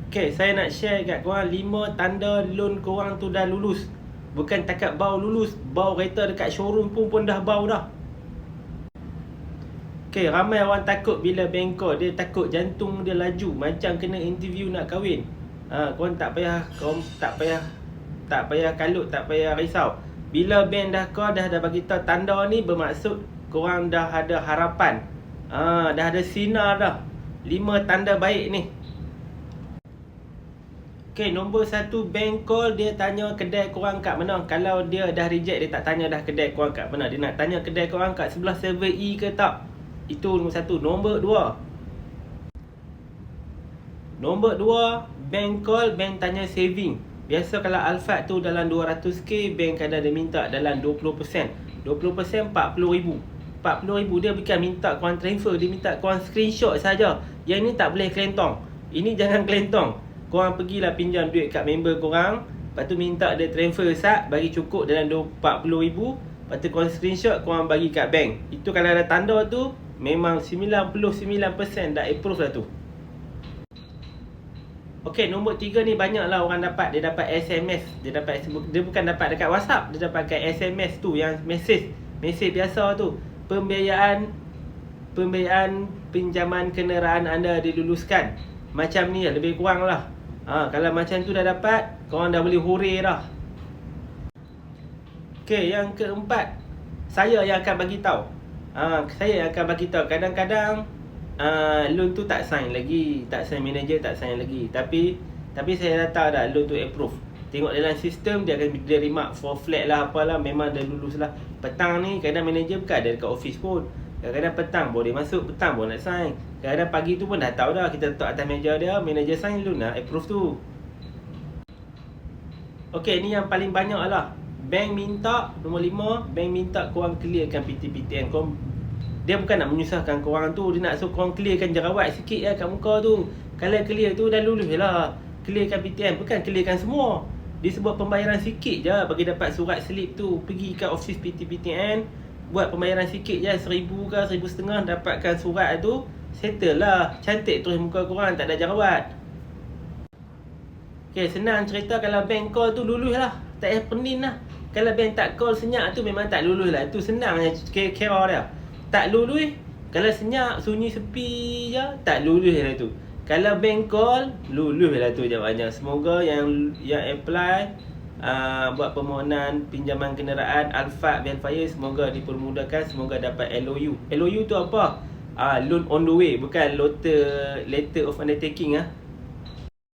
Okay, saya nak share kat korang 5 tanda loan korang tu dah lulus. Bukan takat bau lulus, bau kereta dekat showroom pun dah bau dah. Okay, ramai orang takut bila bank call. Dia takut jantung dia laju, macam kena interview nak kahwin. Korang tak payah kalut, tak payah risau. Bila bank dah call, dah bagi tahu tanda ni, bermaksud korang dah ada harapan. Dah ada sinar dah. 5 tanda baik ni. Okay, nombor 1, bank call, dia tanya kedai korang kat mana. Kalau dia dah reject, dia tak tanya dah kedai korang kat mana. Dia nak tanya kedai korang kat sebelah 7E ke tak. Itu nombor 1. Nombor 2, bank call, bank tanya saving. Biasa kalau Alphard tu dalam 200k, bank kadang dia minta dalam 20%. 20% RM40,000. RM40,000 dia bukan minta korang transfer, dia minta korang screenshot saja. Yang ni tak boleh kelentong. Ini jangan kelentong. Korang pergilah pinjam duit kat member korang, lepas tu minta dia transfer sat, bagi cukup dalam RM40,000. Lepas tu korang screenshot, korang bagi kat bank. Itu kalau ada tanda tu, memang 99% dah approve lah tu. Okay, nombor 3 ni banyaklah orang dapat. Dia dapat SMS. Dia bukan dapat dekat WhatsApp, dia dapat kat SMS tu, yang mesej biasa tu. Pembiayaan pinjaman kenderaan anda diluluskan. Macam ni lah, lebih kurang lah. Kalau macam tu dah dapat, korang dah boleh hore dah. Okay, yang keempat, saya yang akan bagi tahu. Kadang-kadang loan tu tak sign lagi, manager tak sign lagi. Tapi saya dah tahu dah loan tu approve. Tengok dalam sistem, dia akan remark for flat lah, apalah, memang dah lulus lah. Petang ni kadang manager bukan ada dekat office pun. Kadang-kadang petang boleh masuk, petang boleh nak sign. Kadang-kadang pagi tu pun dah tahu dah, kita letak atas meja dia, manager sign dulu nak approve tu. Okay, ni yang paling banyak lah. Bank minta, nombor 5, bank minta korang clearkan PTPTN. Dia bukan nak menyusahkan korang tu, dia nak suruh korang clearkan jerawat sikit lah kat muka tu. Kalau clear tu dah lulus lah. Clearkan PTN, bukan clearkan semua. Dia sebut pembayaran sikit je bagi dapat surat slip tu. Pergi kat office PTPTN, buat pembayaran sikit je, 1,000 ke 1,500, dapatkan surat tu, settle lah. Cantik terus muka korang, tak ada jerawat. Okay, senang cerita, kalau bank call tu lulus lah, tak payah pening lah. Kalau bank tak call senyap tu memang tak lulus lah. Itu senang kira dia. Tak lulus, kalau senyap sunyi sepi je, tak lulus lah tu. Kalau bank call, lulus lah tu jawapannya. Semoga yang apply buat permohonan pinjaman kenderaan Alphard Velfire, semoga dipermudahkan, semoga dapat LOU. LOU tu apa? Loan on the way, bukan letter of undertaking .